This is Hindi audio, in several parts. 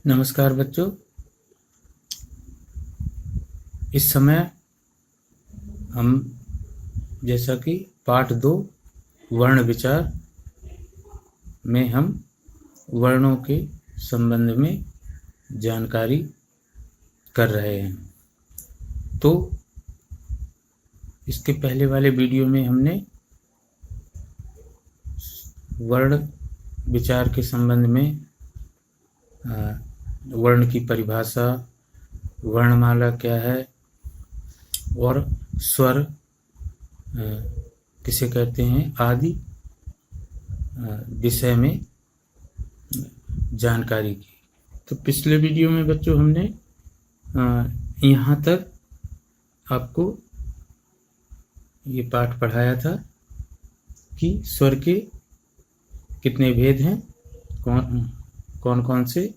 नमस्कार बच्चों। इस समय हम जैसा कि पाठ 2 वर्ण विचार में हम वर्णों के संबंध में जानकारी कर रहे हैं। तो इसके पहले वाले वीडियो में हमने वर्ण विचार के संबंध में वर्ण की परिभाषा, वर्णमाला क्या है और स्वर किसे कहते हैं आदि विषय में जानकारी की। तो पिछले वीडियो में बच्चों हमने यहाँ तक आपको ये पाठ पढ़ाया था कि स्वर के कितने भेद हैं, कौन कौन से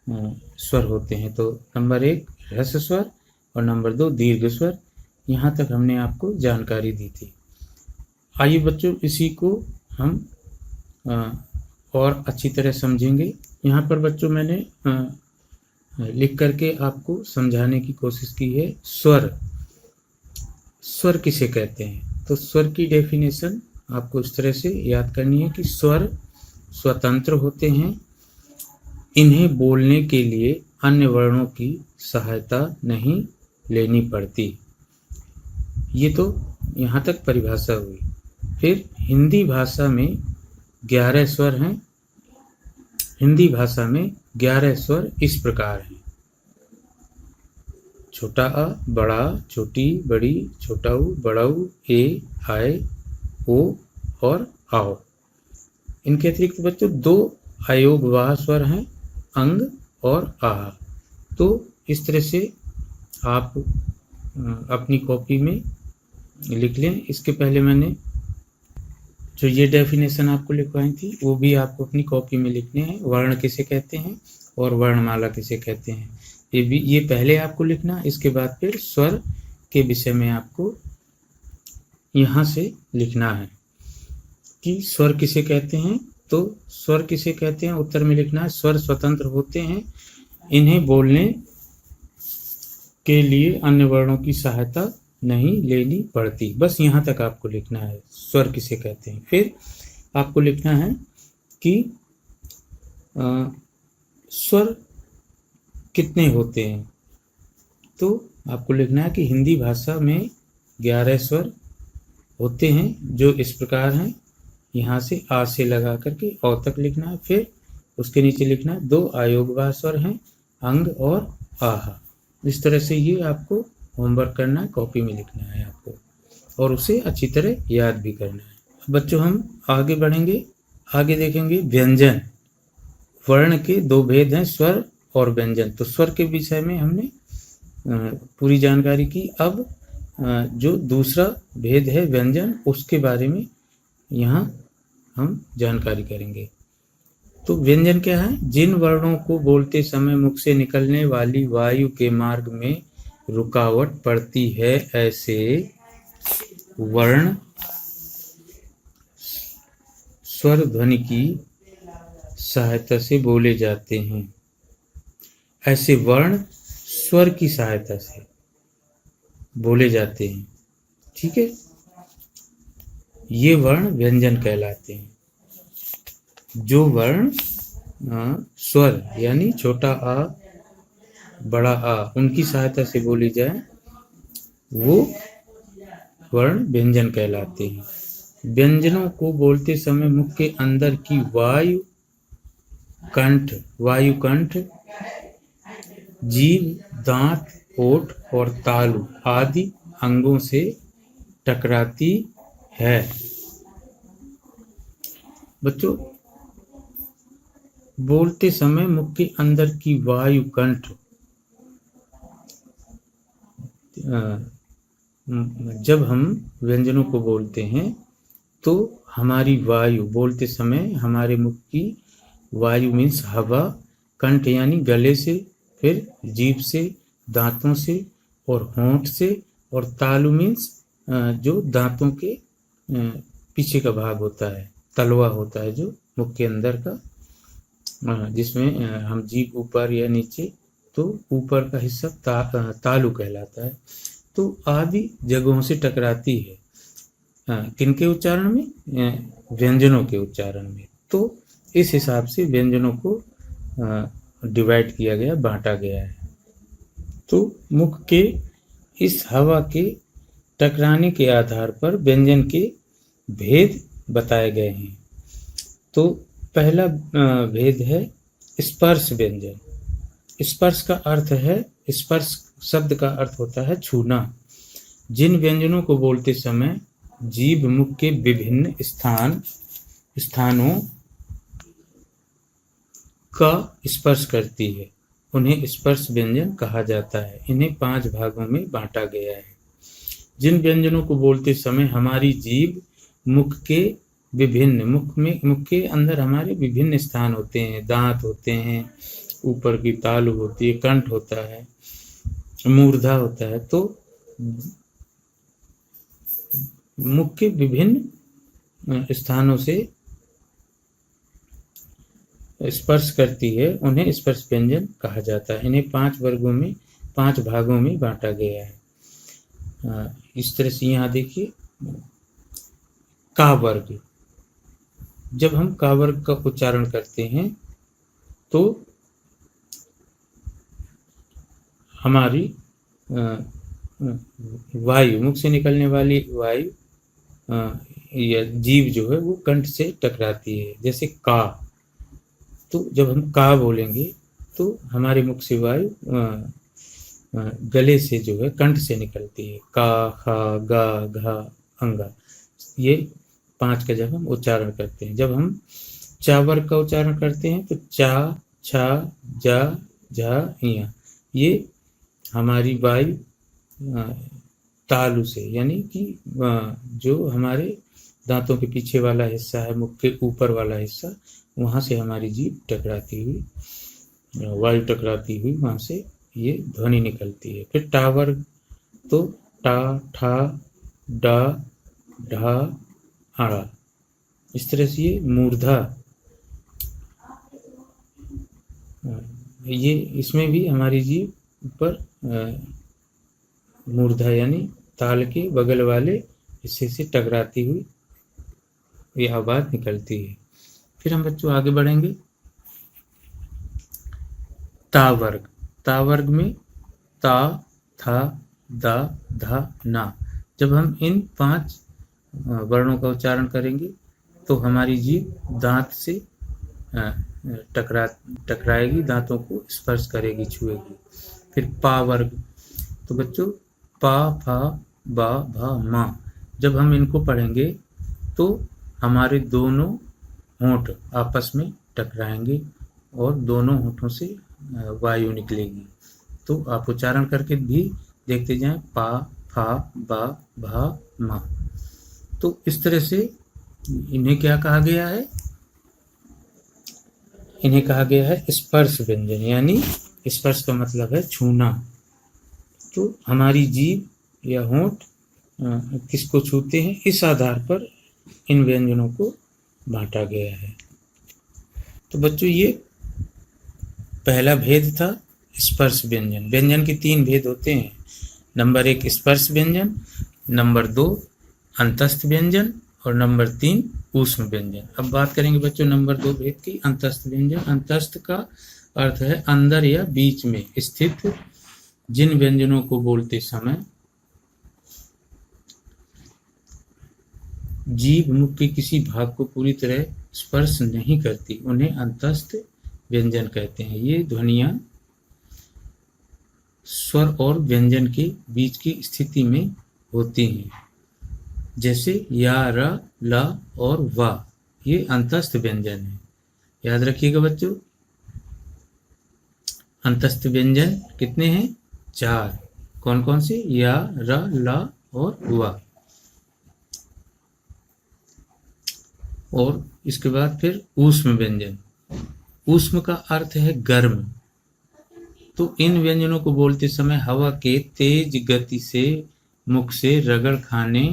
स्वर होते हैं। तो नंबर 1 ह्रस्व स्वर और नंबर 2 दीर्घ स्वर। यहाँ तक हमने आपको जानकारी दी थी। आइए बच्चों इसी को हम और अच्छी तरह समझेंगे। यहाँ पर बच्चों मैंने लिख करके आपको समझाने की कोशिश की है। स्वर किसे कहते हैं? तो स्वर की डेफिनेशन आपको इस तरह से याद करनी है कि स्वर स्वतंत्र होते हैं। इन्हें बोलने के लिए अन्य वर्णों की सहायता नहीं लेनी पड़ती। ये तो यहाँ तक परिभाषा हुई। फिर हिंदी भाषा में 11 स्वर हैं। हिंदी भाषा में 11 स्वर इस प्रकार हैं: छोटा अ, बड़ा, छोटी, बड़ी, छोटा ऊ, बड़ा ऊ, ए, आए, ओ और आओ। इनके अतिरिक्त बच्चों 2 अयोगवाह स्वर हैं, अंग और आह। तो इस तरह से आप अपनी कॉपी में लिख लें। इसके पहले मैंने जो ये डेफिनेशन आपको लिखवाई थी वो भी आपको अपनी कॉपी में लिखने हैं। वर्ण किसे कहते हैं और वर्णमाला किसे कहते हैं ये पहले आपको लिखना। इसके बाद फिर स्वर के विषय में आपको यहाँ से लिखना है कि स्वर किसे कहते हैं। तो स्वर किसे कहते हैं उत्तर में लिखना है: स्वर स्वतंत्र होते हैं। इन्हें बोलने के लिए अन्य वर्णों की सहायता नहीं लेनी पड़ती। बस यहाँ तक आपको लिखना है स्वर किसे कहते हैं। फिर आपको लिखना है कि स्वर कितने होते हैं। तो आपको लिखना है कि हिंदी भाषा में 11 स्वर होते हैं जो इस प्रकार हैं। यहाँ से आ से लगा करके औ तक लिखना है। फिर उसके नीचे लिखना है 2 अयोगवाह स्वर हैं, अंग और आह। इस तरह से ये आपको होमवर्क करना है, कॉपी में लिखना है आपको और उसे अच्छी तरह याद भी करना है। बच्चों हम आगे बढ़ेंगे, आगे देखेंगे व्यंजन। वर्ण के 2 भेद हैं, स्वर और व्यंजन। तो स्वर के विषय में हमने पूरी जानकारी की। अब जो दूसरा भेद है व्यंजन, उसके बारे में यहाँ हम जानकारी करेंगे। तो व्यंजन क्या है? जिन वर्णों को बोलते समय मुख से निकलने वाली वायु के मार्ग में रुकावट पड़ती है, ऐसे वर्ण स्वर ध्वनि की सहायता से बोले जाते हैं। ऐसे वर्ण स्वर की सहायता से बोले जाते हैं। ठीक है, ये वर्ण व्यंजन कहलाते हैं। जो वर्ण स्वर यानी छोटा आ, बड़ा आ, उनकी सहायता से बोली जाए वो वर्ण व्यंजन कहलाते हैं। व्यंजनों को बोलते समय मुख के अंदर की वायुकंठ, जीभ, दांत, ओठ और तालु आदि अंगों से टकराती है। बच्चों बोलते समय मुख के अंदर की वायुकंठ, जब हम व्यंजनों को बोलते हैं तो हमारी वायु बोलते समय हमारे मुख की वायु मीन्स हवा, कंठ यानी गले से, फिर जीभ से, दांतों से और होंठ से, और तालु मीन्स जो दांतों के पीछे का भाग होता है, तलवा होता है जो मुख के अंदर का, जिसमें हम जीभ ऊपर या नीचे, तो ऊपर का हिस्सा तालु कहलाता है। तो आदि जगहों से टकराती है। किनके उच्चारण में? व्यंजनों के उच्चारण में। तो इस हिसाब से व्यंजनों को डिवाइड किया गया, बांटा गया है। तो मुख के इस हवा के टकराने के आधार पर व्यंजन के भेद बताए गए हैं। तो पहला भेद है स्पर्श व्यंजन। स्पर्श का अर्थ है, स्पर्श शब्द का अर्थ होता है छूना। जिन व्यंजनों को बोलते समय जीभ मुख के विभिन्न स्थानों का स्पर्श करती है, उन्हें स्पर्श व्यंजन कहा जाता है। इन्हें 5 भागों में बांटा गया है। जिन व्यंजनों को बोलते समय हमारी जीभ मुख के विभिन्न, मुख के अंदर हमारे विभिन्न स्थान होते हैं, दांत होते हैं, ऊपर की तालु होती है, कंठ होता है, मूर्धा होता है। तो मुख के विभिन्न स्थानों से स्पर्श करती है, उन्हें स्पर्श व्यंजन कहा जाता है। इन्हें 5 वर्गों में, 5 भागों में बांटा गया है। इस तरह से यहाँ देखिए, का वर्ग। जब हम का वर्ग का उच्चारण करते हैं तो हमारी वायु, मुख से निकलने वाली वायु या जीभ जो है वो कंठ से टकराती है। जैसे का, तो जब हम का बोलेंगे तो हमारे मुख से वायु गले से जो है कंठ से निकलती है। का, खा, गा, घा, अंगा, ये 5 का जब हम उच्चारण करते हैं। जब हम चा वर्ग का उच्चारण करते हैं तो चा, छा, जा, झा, इया, ये हमारी वायु तालु से, यानी कि जो हमारे दांतों के पीछे वाला हिस्सा है, मुख के ऊपर वाला हिस्सा, वहाँ से हमारी जीभ टकराती हुई, वायु टकराती हुई वहाँ से ये ध्वनि निकलती है। फिर टा वर्ग, तो टा, ठा, डा, ढा, आड़ा, इस तरह से ये मूर्धा, ये इसमें भी हमारी जीभ ऊपर मूर्धा यानी ताल के बगल वाले हिस्से से टकराती हुई ये आवाज निकलती है। फिर हम बच्चों आगे बढ़ेंगे। ता वर्ग। ता वर्ग में ता, था, दा, धा, ना। जब हम इन 5 वर्णों का उच्चारण करेंगे तो हमारी जीभ दांत से टकराएगी, दांतों को स्पर्श करेगी, छुएगी। फिर पा वर्ग, तो बच्चों पा, फा, बा, भा, मा, जब हम इनको पढ़ेंगे तो हमारे दोनों होंठ आपस में टकराएंगे और दोनों होंठों से वायु निकलेगी। तो आप उच्चारण करके भी देखते जाएं, पा, फा, बा, भा, मा। तो इस तरह से इन्हें क्या कहा गया है? इन्हें कहा गया है स्पर्श व्यंजन, यानी स्पर्श का मतलब है छूना। तो हमारी जीभ या होंठ किसको छूते हैं, इस आधार पर इन व्यंजनों को बांटा गया है। तो बच्चों ये पहला भेद था स्पर्श व्यंजन। व्यंजन के 3 भेद होते हैं। नंबर 1 स्पर्श व्यंजन, नंबर 2 अंतस्थ व्यंजन और नंबर 3 ऊष्म व्यंजन। अब बात करेंगे बच्चों नंबर 2 भेद की, अंतस्थ व्यंजन। अंतस्थ का अर्थ है अंदर या बीच में स्थित। जिन व्यंजनों को बोलते समय जीभ मुख के किसी भाग को पूरी तरह स्पर्श नहीं करती, उन्हें अंतस्थ व्यंजन कहते हैं। ये ध्वनियां स्वर और व्यंजन के बीच की स्थिति में होती हैं, जैसे या, र, ला और वा। ये अंतस्थ व्यंजन है। याद रखिएगा बच्चों, अंतस्थ व्यंजन कितने हैं? 4। कौन कौन से? या, र, ला और वा। और इसके बाद फिर ऊष्म व्यंजन। ऊष्म का अर्थ है गर्म। तो इन व्यंजनों को बोलते समय हवा के तेज गति से मुख से रगड़ खाने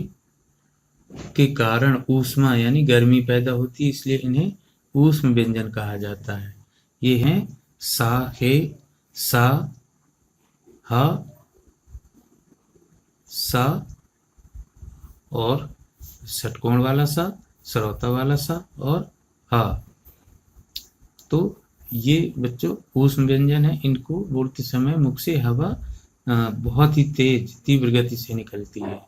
के कारण ऊष्मा यानी गर्मी पैदा होती है, इसलिए इन्हें ऊष्म व्यंजन कहा जाता है। ये हैं सा, हे, सा, हा, सा और षटकोण वाला सा, सरौता वाला सा और हा। तो ये बच्चों ऊष्म व्यंजन है। इनको बोलते समय मुख से हवा बहुत ही तेज तीव्र गति से निकलती है,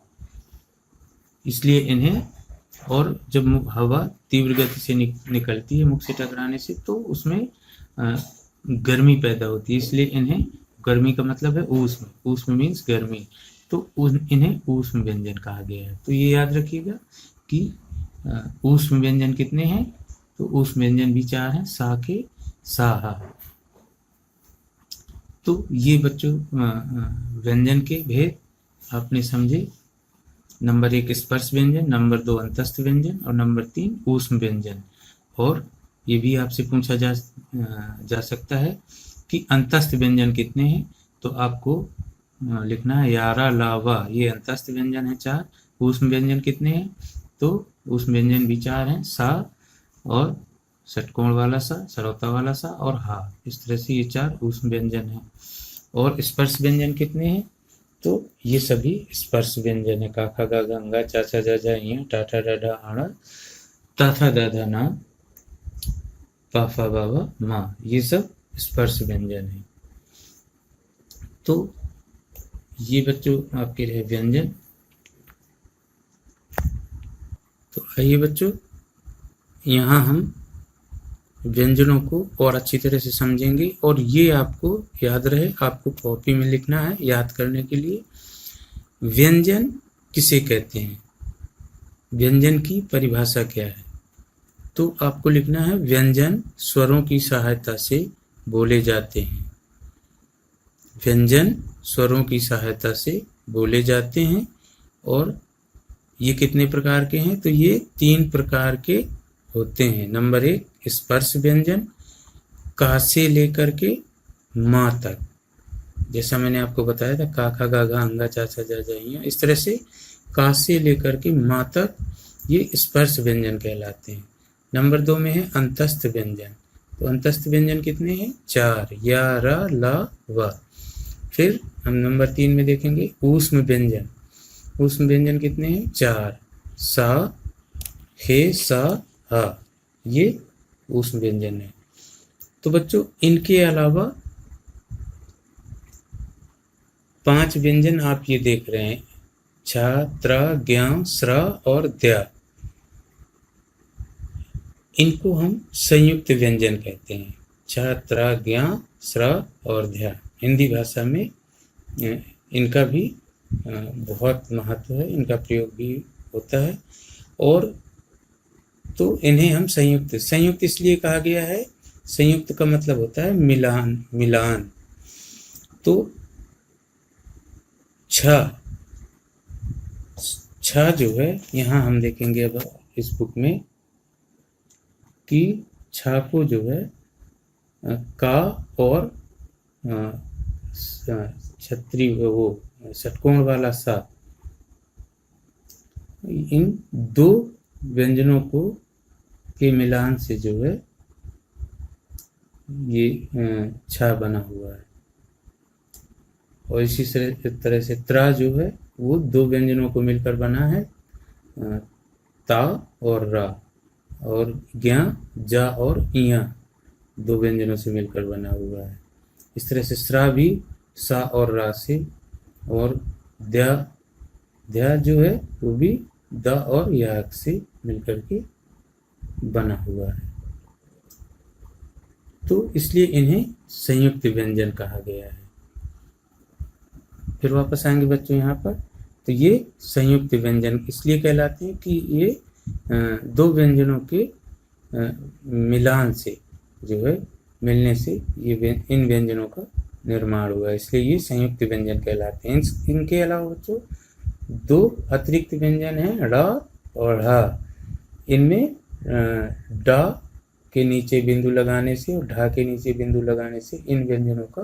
इसलिए इन्हें, और जब हवा तीव्र गति से निकलती है मुख से टकराने से तो उसमें गर्मी पैदा होती है, इसलिए इन्हें, गर्मी का मतलब है ऊष्म, ऊष्म मीन्स गर्मी, तो इन्हें ऊष्म व्यंजन कहा गया है। तो ये याद रखिएगा कि ऊष्म व्यंजन कितने हैं, तो ऊष्म व्यंजन भी 4 हैं, सा, के, सा, हा। तो ये बच्चों व्यंजन के भेद आपने समझे। नंबर 1 स्पर्श व्यंजन, नंबर 2 अंतस्थ व्यंजन और नंबर 3 ऊष्म व्यंजन। और ये भी आपसे पूछा जा सकता है कि अंतस्थ व्यंजन कितने हैं, तो आपको लिखना है यारा, लावा, ये अंतस्थ व्यंजन है 4। ऊष्म व्यंजन कितने हैं, तो ऊष्म व्यंजन भी 4 हैं, सा और षटकोण वाला सा, सरौता वाला सा और हा। इस तरह से ये 4 ऊष्म व्यंजन हैं। और स्पर्श व्यंजन कितने हैं, तो ये सभी स्पर्श व्यंजन है। का, खा, गा, गंगा, चा, छा, जा, जा, इया, टा, ठा, डा, ढा, आड़ा, ता, था, दा, धा, ना, पा, फा, बा, बा, मा, ये सब स्पर्श व्यंजन है। तो ये बच्चों आपके रहे व्यंजन। तो आइए बच्चों, यहाँ हम व्यंजनों को और अच्छी तरह से समझेंगे, और ये आपको याद रहे, आपको कॉपी में लिखना है याद करने के लिए। व्यंजन किसे कहते हैं, व्यंजन की परिभाषा क्या है, तो आपको लिखना है व्यंजन स्वरों की सहायता से बोले जाते हैं। व्यंजन स्वरों की सहायता से बोले जाते हैं। और ये कितने प्रकार के हैं, तो ये 3 प्रकार के होते हैं। नंबर 1 स्पर्श व्यंजन, का से लेकर के माँ तक, जैसा मैंने आपको बताया था, का, खा, गा, घा, अंगा, चा, छा, जा, जा, इया, इस तरह से का से लेकर के माँ तक ये स्पर्श व्यंजन कहलाते हैं। नंबर 2 में है अंतस्थ व्यंजन, तो अंतस्थ व्यंजन कितने हैं, 4, या, रा, ला, वा। फिर हम नंबर 3 में देखेंगे ऊष्म व्यंजन। ऊष्म व्यंजन कितने हैं, 4, सा, हे, सा, हा, ये ऊष्म व्यंजन है। तो बच्चों इनके अलावा 5 व्यंजन आप ये देख रहे हैं, छा, त्रा, ज्ञा, स्रा और द्या, इनको हम संयुक्त व्यंजन कहते हैं। छा, त्रा, ज्ञा, स्रा और ध्या। हिंदी भाषा में इनका भी बहुत महत्व है, इनका प्रयोग भी होता है। और तो इन्हें हम संयुक्त इसलिए कहा गया है, संयुक्त का मतलब होता है मिलान। तो छ जो है, यहाँ हम देखेंगे अब इस बुक में कि छ को जो है का और छत्री, वो षटकोण वाला सा, इन 2 व्यंजनों को के मिलान से जो है ये छा बना हुआ है। और इसी तरह से त्रा जो है वो 2 व्यंजनों को मिलकर बना है, ता और रा। और ज्ञा, जा और इया 2 व्यंजनों से मिलकर बना हुआ है। इस तरह से स्रा भी सा और रा से, और द्या जो है वो भी द और या से मिलकर के बना हुआ है। तो इसलिए इन्हें संयुक्त व्यंजन कहा गया है। फिर वापस आएंगे बच्चों यहाँ पर, तो ये संयुक्त व्यंजन इसलिए कहलाते हैं कि ये 2 व्यंजनों के मिलान से जो है, मिलने से ये इन व्यंजनों का निर्माण हुआ है, इसलिए ये संयुक्त व्यंजन कहलाते हैं। इनके अलावा बच्चों 2 अतिरिक्त व्यंजन हैं, ड़ और ढ़। इनमें डा के नीचे बिंदु लगाने से और ढा के नीचे बिंदु लगाने से इन व्यंजनों का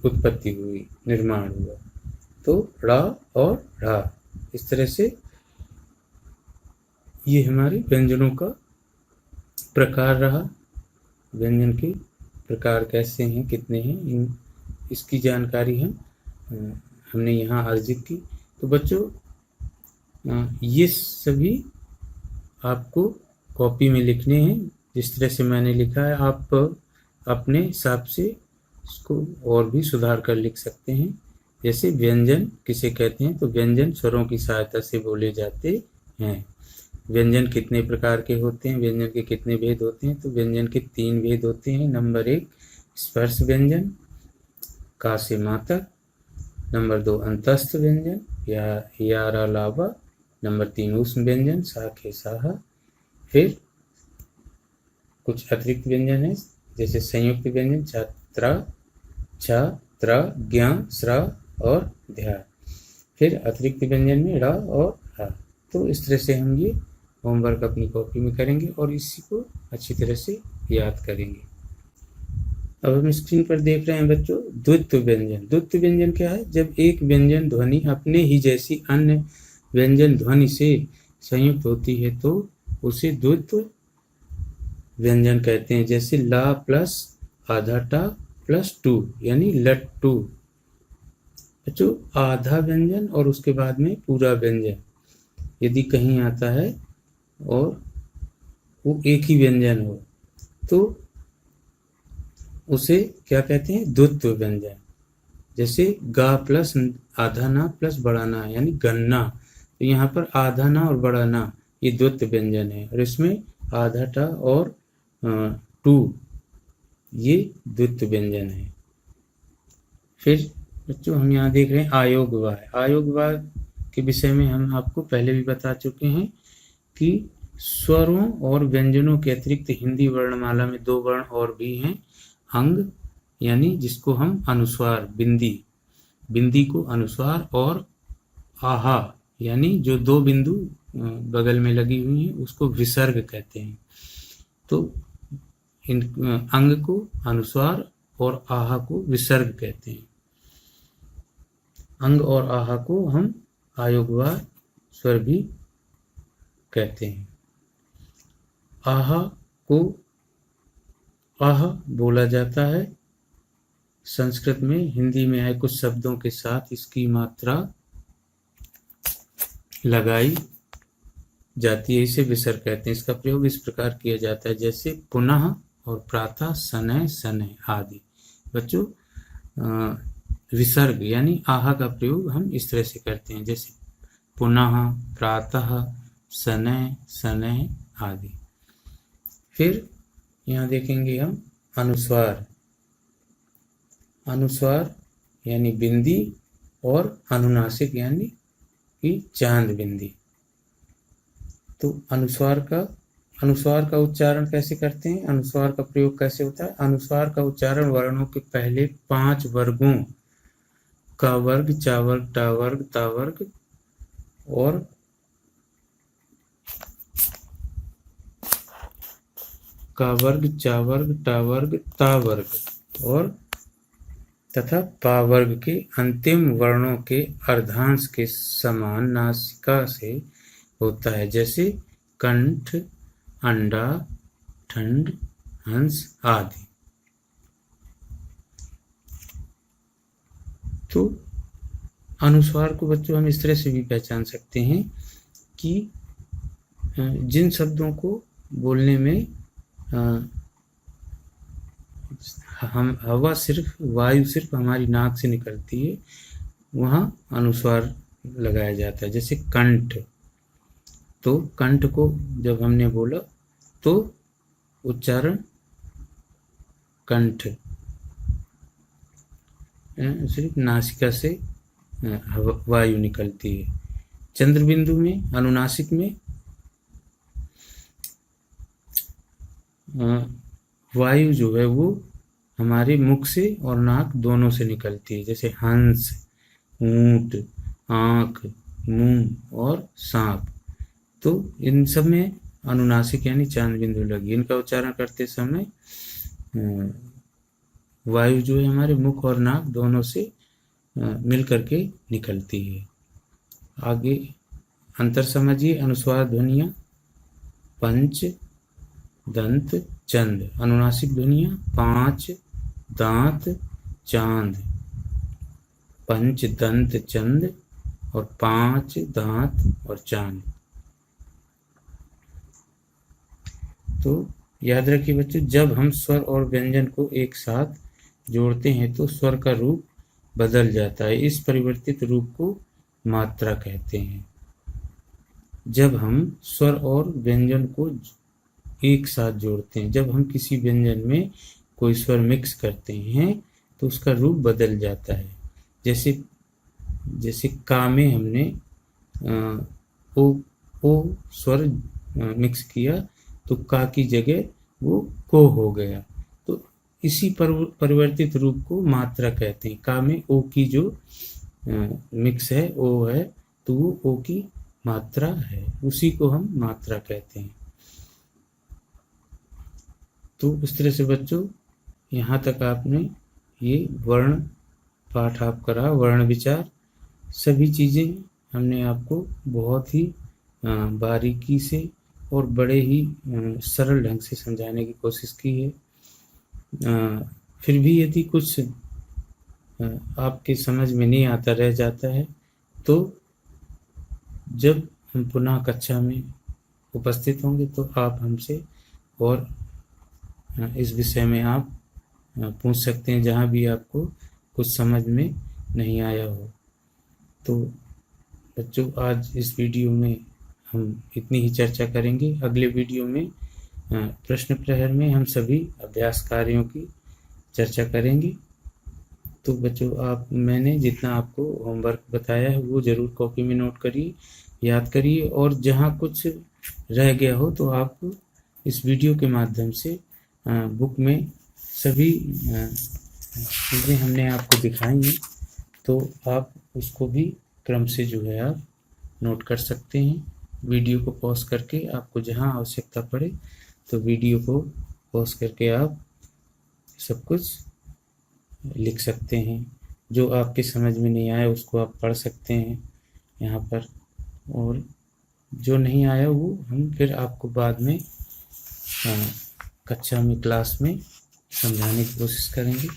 उत्पत्ति हुई, निर्माण हुआ। तो ड़ और ढ़, इस तरह से ये हमारे व्यंजनों का प्रकार रहा। व्यंजन के प्रकार कैसे हैं, कितने हैं, इसकी जानकारी हमने यहाँ अर्जित की। तो बच्चों ये सभी आपको कॉपी में लिखने हैं। जिस तरह से मैंने लिखा है आप अपने हिसाब से इसको और भी सुधार कर लिख सकते हैं। जैसे व्यंजन किसे कहते हैं, तो व्यंजन स्वरों की सहायता से बोले जाते हैं। व्यंजन कितने प्रकार के होते हैं, व्यंजन के कितने भेद होते हैं, तो व्यंजन के 3 भेद होते हैं। नंबर 1 स्पर्श व्यंजन, का से मातक। नंबर 2 अंतस्थ व्यंजन, या रा लावा। नंबर 3 ऊष्म व्यंजन, सा खे साहा। फिर कुछ अतिरिक्त व्यंजन है, जैसे संयुक्त व्यंजन, छात्रा, छ, त्र, ज्ञ, स्र और ध्या। फिर अतिरिक्त व्यंजन में ड़ और ह। तो इस तरह से हम ये होमवर्क अपनी कॉपी में करेंगे और इसी को अच्छी तरह से याद करेंगे। अब हम स्क्रीन पर देख रहे हैं बच्चों द्वित्व व्यंजन। द्वित्व व्यंजन क्या है, जब एक व्यंजन ध्वनि अपने ही जैसी अन्य व्यंजन ध्वनि से संयुक्त होती है तो उसे द्वित्व व्यंजन कहते हैं। जैसे ला प्लस आधा टा प्लस टू, यानी लट्टू। बच्चों आधा व्यंजन और उसके बाद में पूरा व्यंजन यदि कहीं आता है और वो एक ही व्यंजन हो तो उसे क्या कहते हैं, द्वित्व व्यंजन। जैसे गा प्लस आधा ना प्लस बड़ा ना, यानी गन्ना। तो यहाँ पर आधा ना और बड़ा ना ये द्वित्व व्यंजन है, और इसमें आधा टा और टू ये द्वित्व व्यंजन है। फिर बच्चों हम यहाँ देख रहे हैं आयोग वाय। आयोग वाय के विषय में हम आपको पहले भी बता चुके हैं कि स्वरों और व्यंजनों के अतिरिक्त हिंदी वर्णमाला में 2 वर्ण और भी हैं। अंग यानी जिसको हम अनुस्वार, बिंदी को अनुस्वार, और आहा यानी जो 2 बिंदु बगल में लगी हुई हैं उसको विसर्ग कहते हैं। तो इन अंग को अनुस्वार और आहा को विसर्ग कहते हैं। अंग और आहा को हम आयोगवार स्वर भी कहते हैं। आहा को आह बोला जाता है संस्कृत में, हिंदी में आए कुछ शब्दों के साथ इसकी मात्रा लगाई जाती है, इसे विसर्ग कहते हैं। इसका प्रयोग इस प्रकार किया जाता है जैसे पुनः और प्रातः, शनैः शनैः आदि। बच्चों विसर्ग यानी आहा का प्रयोग हम इस तरह से करते हैं, जैसे पुनः, प्रातः, शनैः शनैः आदि। फिर यहाँ देखेंगे हम अनुस्वार। अनुस्वार यानी बिंदी, और अनुनासिक यानी कि चांद बिंदी। तो अनुस्वार का उच्चारण कैसे करते हैं, अनुस्वार का प्रयोग कैसे होता है। अनुस्वार का उच्चारण वर्णों के पहले 5 वर्गों का वर्ग, चा वर्ग, टा वर्ग, ता वर्ग और का वर्ग, चा वर्ग, टा वर्ग, ता वर्ग और तथा पा वर्ग के अंतिम वर्णों के अर्धांश के समान नासिका से होता है, जैसे कंठ, अंडा, ठंड, हंस आदि। तो अनुस्वार को बच्चों हम इस तरह से भी पहचान सकते हैं कि जिन शब्दों को बोलने में हम वायु सिर्फ हमारी नाक से निकलती है, वहाँ अनुस्वार लगाया जाता है। जैसे कंठ, तो कंठ को जब हमने बोला तो उच्चारण कंठ, सिर्फ नासिका से वायु निकलती है। चंद्र बिंदु में, अनुनासिक में वायु जो है वो हमारे मुख से और नाक दोनों से निकलती है, जैसे हंस, ऊंट, आंख, मुंह और सांप। तो इन सब में अनुनासिक यानी चांद बिंदु लगी। इनका उच्चारण करते समय वायु जो है हमारे मुख और नाक दोनों से मिल करके निकलती है। आगे अंतर समझिए। अनुस्वार ध्वनियाँ पंच, दंत चंद। अनुनासिक ध्वनियाँ 5 दांत चांद, पंच दंत चंद और 5 दांत और चांद। तो याद रखिए बच्चों, जब हम स्वर और व्यंजन को एक साथ जोड़ते हैं तो स्वर का रूप बदल जाता है। इस परिवर्तित रूप को मात्रा कहते हैं। जब हम स्वर और व्यंजन को एक साथ जोड़ते हैं, जब हम किसी व्यंजन में कोई स्वर मिक्स करते हैं तो उसका रूप बदल जाता है। जैसे का में हमने ओ स्वर मिक्स किया तो का की जगह वो को हो गया। तो इसी परिवर्तित रूप को मात्रा कहते हैं। का में ओ की जो मिक्स है ओ है, तो वो ओ की मात्रा है, उसी को हम मात्रा कहते हैं। तो इस तरह से बच्चों, यहाँ तक आपने ये वर्ण पाठ आप करा, वर्ण विचार, सभी चीज़ें हमने आपको बहुत ही बारीकी से और बड़े ही सरल ढंग से समझाने की कोशिश की है। फिर भी यदि कुछ आपके समझ में नहीं आता, रह जाता है, तो जब हम पुनः कक्षा में उपस्थित होंगे तो आप हमसे और इस विषय में आप पूछ सकते हैं, जहाँ भी आपको कुछ समझ में नहीं आया हो। तो बच्चों, आज इस वीडियो में हम इतनी ही चर्चा करेंगे। अगले वीडियो में प्रश्न प्रहर में हम सभी अभ्यास कार्यों की चर्चा करेंगे। तो बच्चों, मैंने जितना आपको होमवर्क बताया है वो ज़रूर कॉपी में नोट करिए, याद करिए, और जहाँ कुछ रह गया हो तो आप इस वीडियो के माध्यम से बुक में सभी चीज़ें हमने आपको दिखाई हैं, तो आप उसको भी क्रम से जो है आप नोट कर सकते हैं। वीडियो को पॉज करके आपको जहाँ आवश्यकता पड़े तो वीडियो को पॉज करके आप सब कुछ लिख सकते हैं। जो आपके समझ में नहीं आया उसको आप पढ़ सकते हैं यहाँ पर, और जो नहीं आया वो हम फिर आपको बाद में कक्षा में, क्लास में समझाने की कोशिश करेंगे।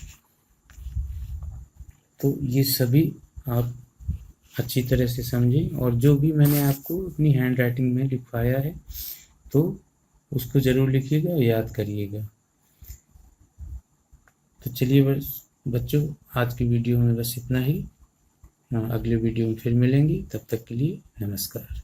तो ये सभी आप अच्छी तरह से समझें, और जो भी मैंने आपको अपनी हैंड राइटिंग में लिखवाया है तो उसको ज़रूर लिखिएगा और याद करिएगा। तो चलिए बच्चों, आज की वीडियो में बस इतना ही। अगले वीडियो में फिर मिलेंगे, तब तक के लिए नमस्कार।